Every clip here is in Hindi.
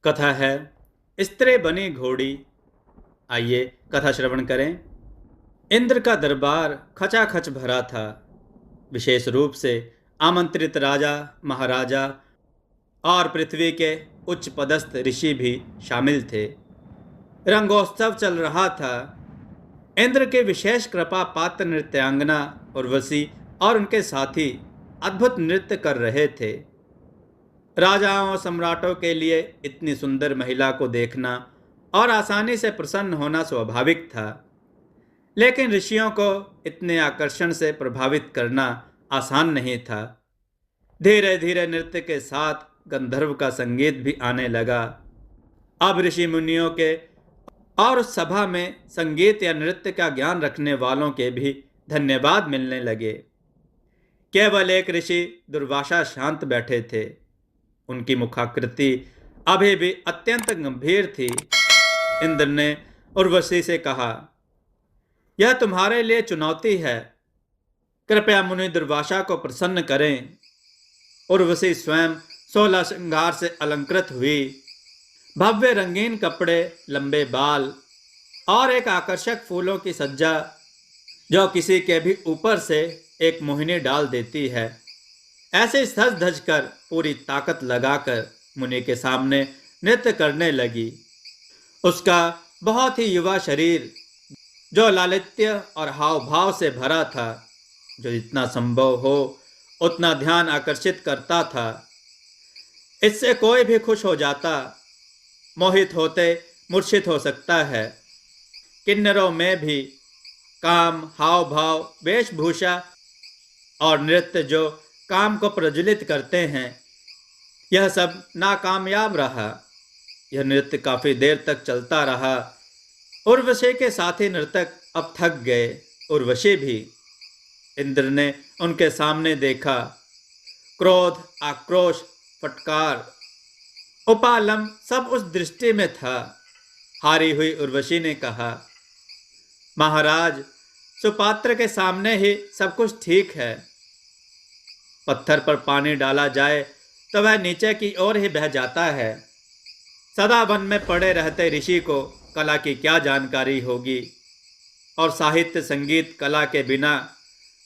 कथा है स्त्री बनी घोड़ी। आइए कथा श्रवण करें। इंद्र का दरबार खचाखच भरा था। विशेष रूप से आमंत्रित राजा, महाराजा और पृथ्वी के उच्च पदस्थ ऋषि भी शामिल थे। रंगोत्सव चल रहा था। इंद्र के विशेष कृपा पात्र नृत्यांगना उर्वशी और उनके साथी अद्भुत नृत्य कर रहे थे। राजाओं और सम्राटों के लिए इतनी सुंदर महिला को देखना और आसानी से प्रसन्न होना स्वाभाविक था, लेकिन ऋषियों को इतने आकर्षण से प्रभावित करना आसान नहीं था। धीरे धीरे नृत्य के साथ गंधर्व का संगीत भी आने लगा। अब ऋषि मुनियों के और उस सभा में संगीत या नृत्य का ज्ञान रखने वालों के भी धन्यवाद मिलने लगे। केवल एक ऋषि दुर्वासा शांत बैठे थे। उनकी मुखाकृति अभी भी अत्यंत गंभीर थी। इंद्र ने उर्वशी से कहा, यह तुम्हारे लिए चुनौती है। कृपया मुनि दुर्वासा को प्रसन्न करें। उर्वशी स्वयं 16 श्रृंगार से अलंकृत हुई। भव्य रंगीन कपड़े, लंबे बाल और एक आकर्षक फूलों की सज्जा जो किसी के भी ऊपर से एक मोहिनी डाल देती है। ऐसे सज धज कर पूरी ताकत लगाकर मुनि के सामने नृत्य करने लगी। उसका बहुत ही युवा शरीर जो लालित्य और हाव भाव से भरा था, जो जितना संभव हो उतना ध्यान आकर्षित करता था। इससे कोई भी खुश हो जाता, मोहित होते मूर्छित हो सकता है। किन्नरों में भी काम, हाव भाव, वेशभूषा और नृत्य जो काम को प्रज्वलित करते हैं, यह सब नाकामयाब रहा। यह नृत्य काफी देर तक चलता रहा। उर्वशी के साथी नर्तक अब थक गए, उर्वशी भी। इंद्र ने उनके सामने देखा। क्रोध, आक्रोश, फटकार, उपालम सब उस दृष्टि में था। हारी हुई उर्वशी ने कहा, महाराज, सुपात्र के सामने ही सब कुछ ठीक है। पत्थर पर पानी डाला जाए तो वह नीचे की ओर ही बह जाता है। सदा वन में पड़े रहते ऋषि को कला की क्या जानकारी होगी। और साहित्य, संगीत, कला के बिना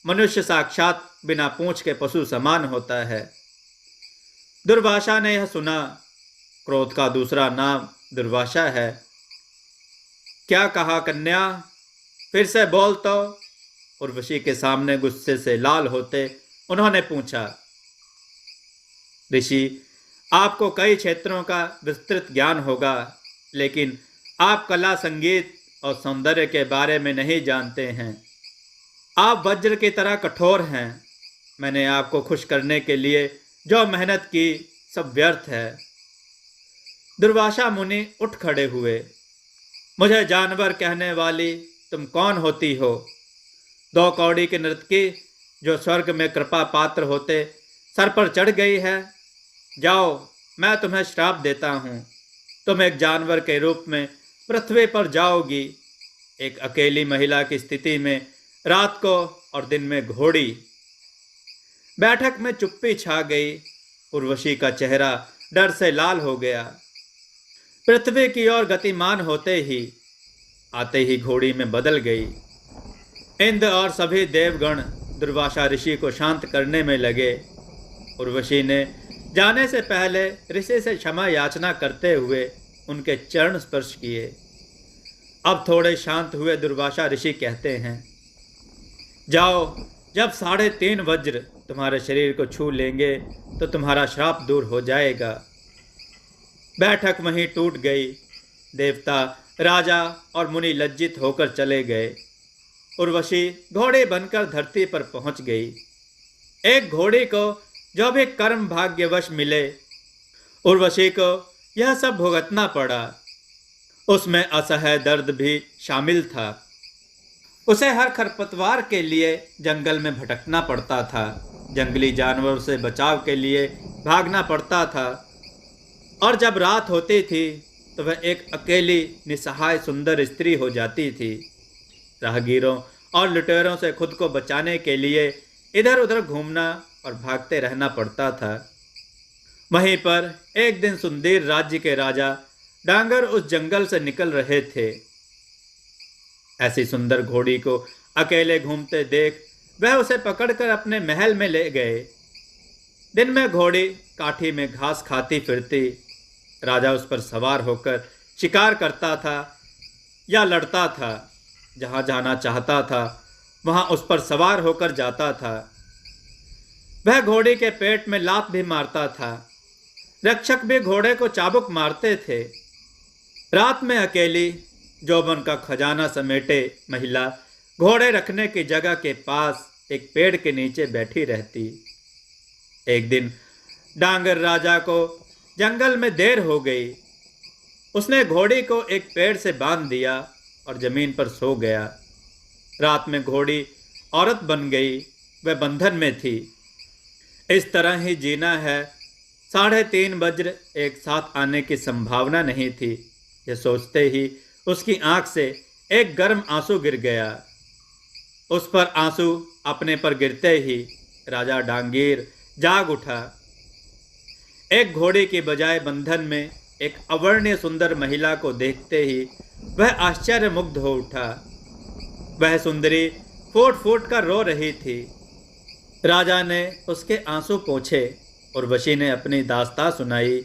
मनुष्य साक्षात बिना पूंछ के पशु समान होता है। दुर्वासा ने यह सुना। क्रोध का दूसरा नाम दुर्वासा है। क्या कहा कन्या? फिर से बोल तो। उर्वशी के सामने गुस्से से लाल होते उन्होंने पूछा। ऋषि, आपको कई क्षेत्रों का विस्तृत ज्ञान होगा, लेकिन आप कला, संगीत और सौंदर्य के बारे में नहीं जानते हैं। आप वज्र की तरह कठोर हैं। मैंने आपको खुश करने के लिए जो मेहनत की, सब व्यर्थ है। दुर्वासा मुनि उठ खड़े हुए। मुझे जानवर कहने वाली तुम कौन होती हो? 2 कौड़ी के नर्तकी जो स्वर्ग में कृपा पात्र होते सर पर चढ़ गई है। जाओ, मैं तुम्हें श्राप देता हूँ। तुम एक जानवर के रूप में पृथ्वी पर जाओगी, एक अकेली महिला की स्थिति में, रात को और दिन में घोड़ी। बैठक में चुप्पी छा गई। उर्वशी का चेहरा डर से लाल हो गया। पृथ्वी की ओर गतिमान होते ही आते ही घोड़ी में बदल गई। इंद्र और सभी देवगण दुर्वासा ऋषि को शांत करने में लगे। उर्वशी ने जाने से पहले ऋषि से क्षमा याचना करते हुए उनके चरण स्पर्श किए। अब थोड़े शांत हुए दुर्वासा ऋषि कहते हैं, जाओ, जब 3.5 वज्र तुम्हारे शरीर को छू लेंगे तो तुम्हारा श्राप दूर हो जाएगा। बैठक वहीं टूट गई। देवता, राजा और मुनि लज्जित होकर चले गए। उर्वशी घोड़े बनकर धरती पर पहुंच गई। एक घोड़ी को जो भी कर्म भाग्यवश मिले, उर्वशी को यह सब भुगतना पड़ा। उसमें असह्य दर्द भी शामिल था। उसे हर खरपतवार के लिए जंगल में भटकना पड़ता था। जंगली जानवरों से बचाव के लिए भागना पड़ता था। और जब रात होती थी तो वह एक अकेली निसहाय सुंदर स्त्री हो जाती थी। राहगीरों और लुटेरों से खुद को बचाने के लिए इधर उधर घूमना और भागते रहना पड़ता था। वहीं पर एक दिन सुंदर राज्य के राजा डांगर उस जंगल से निकल रहे थे। ऐसी सुंदर घोड़ी को अकेले घूमते देख वह उसे पकड़कर अपने महल में ले गए। दिन में घोड़ी काठी में घास खाती फिरती। राजा उस पर सवार होकर शिकार करता था या लड़ता था। जहां जाना चाहता था वहां उस पर सवार होकर जाता था। वह घोड़ी के पेट में लात भी मारता था। रक्षक भी घोड़े को चाबुक मारते थे। रात में अकेली जोबन का खजाना समेटे महिला घोड़े रखने की जगह के पास एक पेड़ के नीचे बैठी रहती। एक दिन डांगर राजा को जंगल में देर हो गई। उसने घोड़ी को एक पेड़ से बांध दिया और जमीन पर सो गया। रात में घोड़ी औरत बन गई, वह बंधन में थी। इस तरह ही जीना है। 3:30 वज्र एक साथ आने की संभावना नहीं थी। यह सोचते ही उसकी आंख से एक गर्म आंसू गिर गया। उस पर आंसू अपने पर गिरते ही राजा डांगीर जाग उठा। एक घोड़े के बजाय बंधन में एक अवर्णीय सुंदर महिला को देखते ही वह आश्चर्य मुग्ध हो उठा। वह सुंदरी फूट फूट कर रो रही थी। राजा ने उसके आंसू पोंछे। उर्वशी ने अपनी दास्तां सुनाई।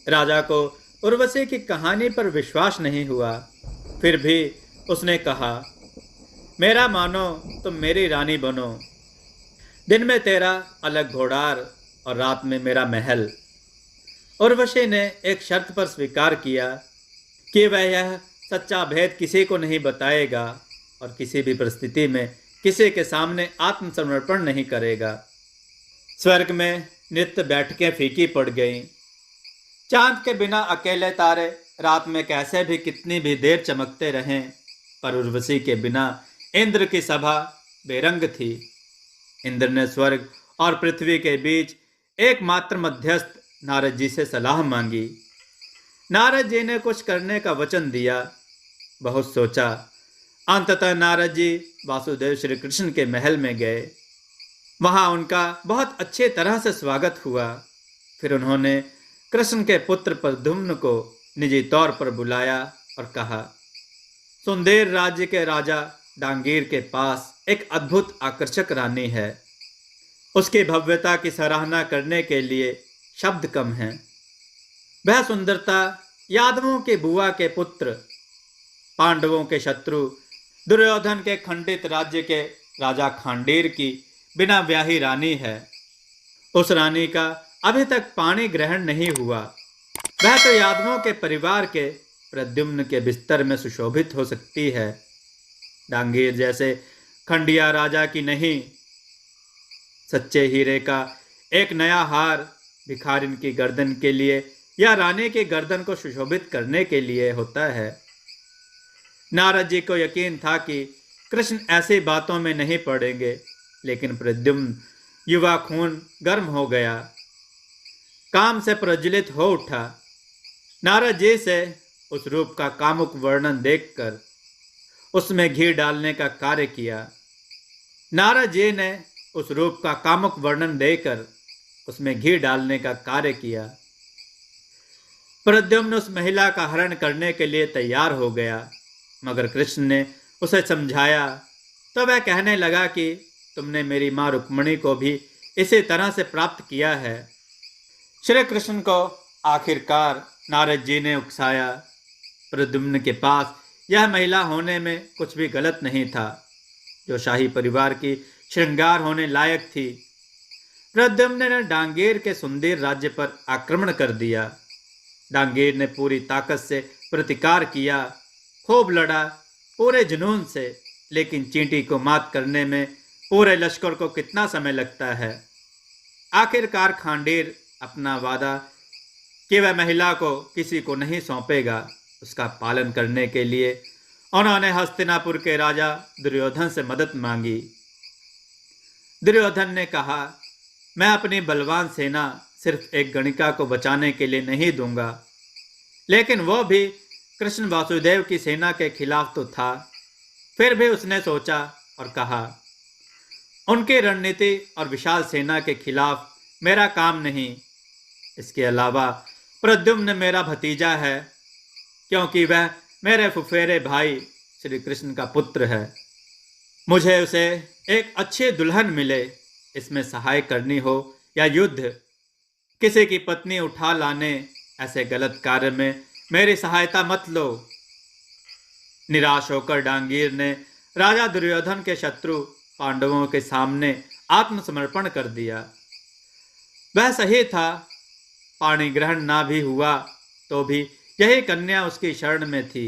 राजा को उर्वशी की कहानी पर विश्वास नहीं हुआ। फिर भी उसने कहा, मेरा मानो तुम मेरी रानी बनो। दिन में तेरा अलग घोड़ार और रात में मेरा महल। उर्वशी ने एक शर्त पर स्वीकार किया कि वह यह सच्चा भेद किसी को नहीं बताएगा और किसी भी परिस्थिति में किसी के सामने आत्मसमर्पण नहीं करेगा। स्वर्ग में नित्य बैठकें फीकी पड़ गईं। चांद के बिना अकेले तारे रात में कैसे भी कितनी भी देर चमकते रहें, पर उर्वशी के बिना इंद्र की सभा बेरंग थी। इंद्र ने स्वर्ग और पृथ्वी के बीच एकमात्र मध्यस्थ नारद जी से सलाह मांगी। नारद जी ने कुछ करने का वचन दिया। बहुत सोचा। अंततः नारद जी वासुदेव श्री कृष्ण के महल में गए। वहां उनका बहुत अच्छे तरह से स्वागत हुआ। फिर उन्होंने कृष्ण के पुत्र प्रद्युम्न को निजी तौर पर बुलाया और कहा, सुंदर राज्य के राजा डांगीर के पास एक अद्भुत आकर्षक रानी है। उसकी भव्यता की सराहना करने के लिए शब्द कम हैं। वह सुंदरता यादवों के बुआ के पुत्र, पांडवों के शत्रु दुर्योधन के खंडित राज्य के राजा खांडेर की बिना ब्याही रानी है। उस रानी का अभी तक पाणी ग्रहण नहीं हुआ। वह तो यादवों के परिवार के प्रद्युम्न के बिस्तर में सुशोभित हो सकती है। डांगीर जैसे खंडिया राजा की नहीं। सच्चे हीरे का एक नया हार भिखारिन की गर्दन के लिए या रानी की गर्दन को सुशोभित करने के लिए होता है। नारद जी को यकीन था कि कृष्ण ऐसी बातों में नहीं पड़ेंगे, लेकिन प्रद्युम्न युवा खून गर्म हो गया, काम से प्रज्वलित हो उठा। नारद जी से उस रूप का कामुक वर्णन देखकर उसमें घी डालने का कार्य किया। नारद जी ने उस रूप का कामुक वर्णन देकर उसमें घी डालने का कार्य किया। प्रद्युम्न उस महिला का हरण करने के लिए तैयार हो गया, मगर कृष्ण ने उसे समझाया तो वह कहने लगा कि तुमने मेरी मां रुक्मिणी को भी इसी तरह से प्राप्त किया है। श्री कृष्ण को आखिरकार नारद जी ने उकसाया। प्रद्युम्न के पास यह महिला होने में कुछ भी गलत नहीं था, जो शाही परिवार की श्रृंगार होने लायक थी। प्रद्युम्न ने डांगीर के सुंदर राज्य पर आक्रमण कर दिया। डांगीर ने पूरी ताकत से प्रतिकार किया, खूब लड़ा पूरे जुनून से, लेकिन चींटी को मात करने में पूरे लश्कर को कितना समय लगता है। आखिरकार खांडेर अपना वादा कि वह महिला को किसी को नहीं सौंपेगा, उसका पालन करने के लिए उन्होंने हस्तिनापुर के राजा दुर्योधन से मदद मांगी। दुर्योधन ने कहा, मैं अपनी बलवान सेना सिर्फ एक गणिका को बचाने के लिए नहीं दूंगा, लेकिन वो भी कृष्ण वासुदेव की सेना के खिलाफ तो था। फिर भी उसने सोचा और कहा, उनकी रणनीति और विशाल सेना के खिलाफ मेरा काम नहीं। इसके अलावा प्रद्युम्न मेरा भतीजा है, क्योंकि वह मेरे फुफेरे भाई श्री कृष्ण का पुत्र है। मुझे उसे एक अच्छी दुल्हन मिले, इसमें सहाय करनी हो या युद्ध, किसी की पत्नी उठा लाने, ऐसे गलत कार्य में मेरी सहायता मत लो। निराश होकर डांगीर ने राजा दुर्योधन के शत्रु पांडवों के सामने आत्मसमर्पण कर दिया। वह सही था, पाणी ग्रहण ना भी हुआ तो भी यही कन्या उसकी शरण में थी,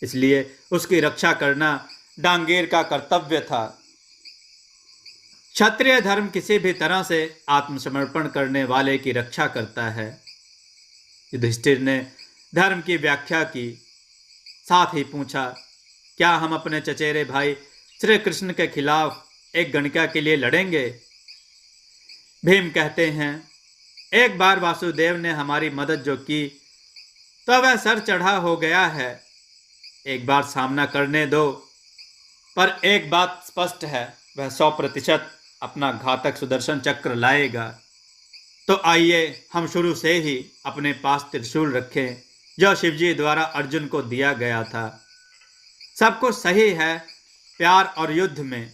इसलिए उसकी रक्षा करना डांगीर का कर्तव्य था। क्षत्रिय धर्म किसी भी तरह से आत्मसमर्पण करने वाले की रक्षा करता है। युधिष्ठिर ने धर्म की व्याख्या की, साथ ही पूछा, क्या हम अपने चचेरे भाई श्री कृष्ण के खिलाफ एक गणिका के लिए लड़ेंगे? भीम कहते हैं, एक बार वासुदेव ने हमारी मदद जो की तो वह सर चढ़ा हो गया है, एक बार सामना करने दो। पर एक बात स्पष्ट है, वह 100% अपना घातक सुदर्शन चक्र लाएगा। तो आइए हम शुरू से ही अपने पास त्रिशूल रखें, जो शिवजी द्वारा अर्जुन को दिया गया था। सब कुछ सही है प्यार और युद्ध में।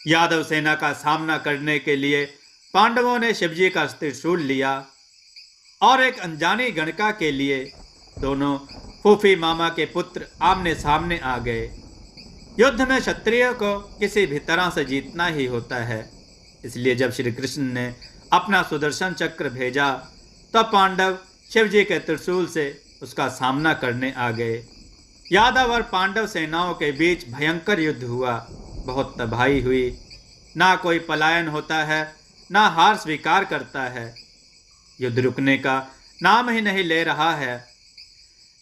यादव सेना का सामना करने के लिए पांडवों ने शिवजी का त्रिशूल लिया और एक अनजानी गणिका के लिए दोनों फूफी मामा के पुत्र आमने सामने आ गए। युद्ध में क्षत्रिय को किसी भी तरह से जीतना ही होता है, इसलिए जब श्री कृष्ण ने अपना सुदर्शन चक्र भेजा तब पांडव शिवजी के त्रिशूल से उसका सामना करने आ गए। यादव और पांडव सेनाओं के बीच भयंकर युद्ध हुआ, बहुत तबाही हुई। ना कोई पलायन होता है, ना हार स्वीकार करता है। युद्ध रुकने का नाम ही नहीं ले रहा है।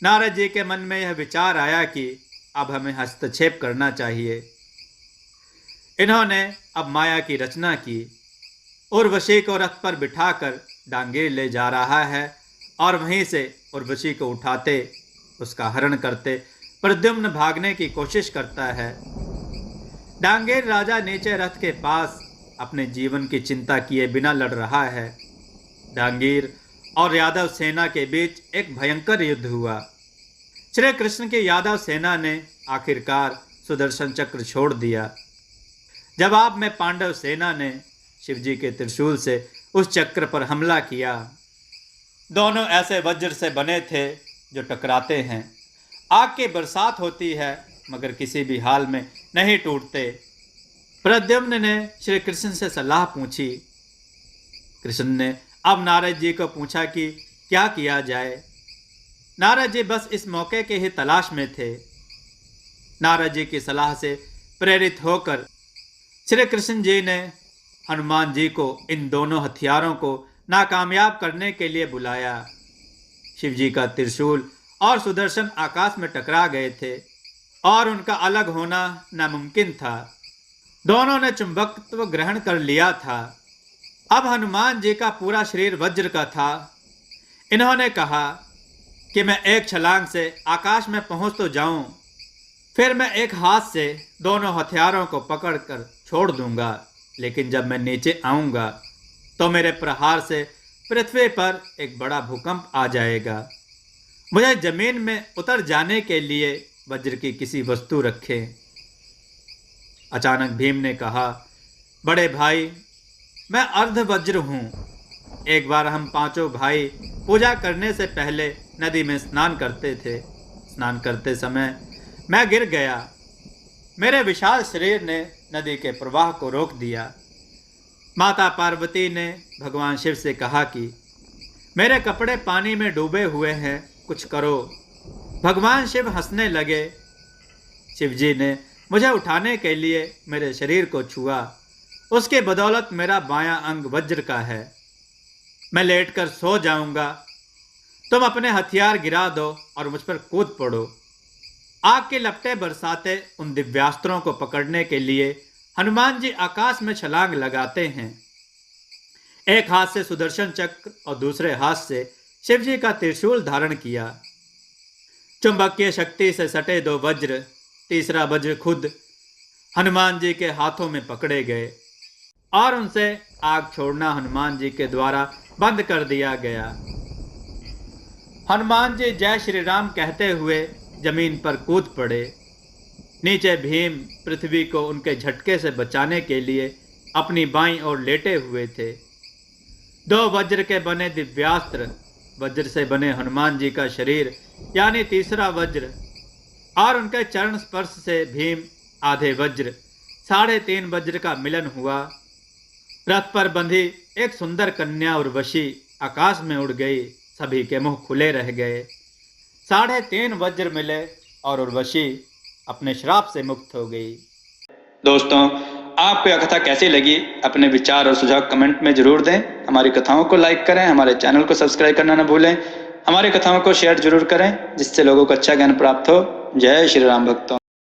नारद जी के मन में यह विचार आया कि अब हमें हस्तक्षेप करना चाहिए। इन्होंने अब माया की रचना की। उर्वशी को रथ पर बिठाकर डांगीर ले जा रहा है और वहीं से उर्वशी को उठाते, उसका हरण करते प्रद्युम्न भागने की कोशिश करता है। डांगीर राजा नीचे रथ के पास अपने जीवन की चिंता किए बिना लड़ रहा है। डांगीर और यादव सेना के बीच एक भयंकर युद्ध हुआ। श्री कृष्ण की यादव सेना ने आखिरकार सुदर्शन चक्र छोड़ दिया। जवाब में पांडव सेना ने शिवजी के त्रिशूल से उस चक्र पर हमला किया। दोनों ऐसे वज्र से बने थे जो टकराते हैं। आग की बरसात होती है मगर किसी भी हाल में नहीं टूटते। प्रद्युम्न ने श्री कृष्ण से सलाह पूछी। कृष्ण ने अब नारद जी को पूछा कि क्या किया जाए। नारद जी बस इस मौके के ही तलाश में थे। नारद जी की सलाह से प्रेरित होकर श्री कृष्ण जी ने हनुमान जी को इन दोनों हथियारों को नाकामयाब करने के लिए बुलाया। शिव जी का त्रिशूल और सुदर्शन आकाश में टकरा गए थे और उनका अलग होना नामुमकिन था। दोनों ने चुंबकत्व ग्रहण कर लिया था। अब हनुमान जी का पूरा शरीर वज्र का था। इन्होंने कहा कि मैं एक छलांग से आकाश में पहुंच तो जाऊं, फिर मैं एक हाथ से दोनों हथियारों को पकड़कर छोड़ दूंगा, लेकिन जब मैं नीचे आऊंगा तो मेरे प्रहार से पृथ्वी पर एक बड़ा भूकंप आ जाएगा। मुझे जमीन में उतर जाने के लिए वज्र की किसी वस्तु रखें। अचानक भीम ने कहा, बड़े भाई, मैं अर्ध वज्र हूँ। एक बार हम पांचों भाई पूजा करने से पहले नदी में स्नान करते थे। स्नान करते समय मैं गिर गया। मेरे विशाल शरीर ने नदी के प्रवाह को रोक दिया। माता पार्वती ने भगवान शिव से कहा कि मेरे कपड़े पानी में डूबे हुए हैं, कुछ करो। भगवान शिव हंसने लगे। शिव जी ने मुझे उठाने के लिए मेरे शरीर को छुआ। उसके बदौलत मेरा बायां अंग वज्र का है। मैं लेटकर सो जाऊंगा, तुम अपने हथियार गिरा दो और मुझ पर कूद पड़ो। आग के लपटे बरसाते उन दिव्यास्त्रों को पकड़ने के लिए हनुमान जी आकाश में छलांग लगाते हैं। एक हाथ से सुदर्शन चक्र और दूसरे हाथ से शिव जी का त्रिशूल धारण किया। चुंबकीय शक्ति से सटे दो वज्र, तीसरा वज्र खुद हनुमान जी के हाथों में पकड़े गए और उनसे आग छोड़ना हनुमान जी के द्वारा बंद कर दिया गया। हनुमान जी जय श्री राम कहते हुए जमीन पर कूद पड़े। नीचे भीम पृथ्वी को उनके झटके से बचाने के लिए अपनी बाईं ओर लेटे हुए थे। दो वज्र के बने दिव्यास्त्र, वज्र से बने हनुमान जी का शरीर यानी तीसरा वज्र, और उनके चरण स्पर्श से भीम आधे वज्र 3.5 वज्र का मिलन हुआ। रथ पर बंधी एक सुंदर कन्या उर्वशी आकाश में उड़ गई। सभी के मुंह खुले रह गए। 3.5 वज्र मिले और उर्वशी अपने श्राप से मुक्त हो गई। दोस्तों, आपको यह कथा कैसी लगी? अपने विचार और सुझाव कमेंट में जरूर दें। हमारी कथाओं को लाइक करें, हमारे चैनल को सब्सक्राइब करना न भूलें। हमारी कथाओं को शेयर जरूर करें जिससे लोगों को अच्छा ज्ञान प्राप्त हो। जय श्री राम भक्तों।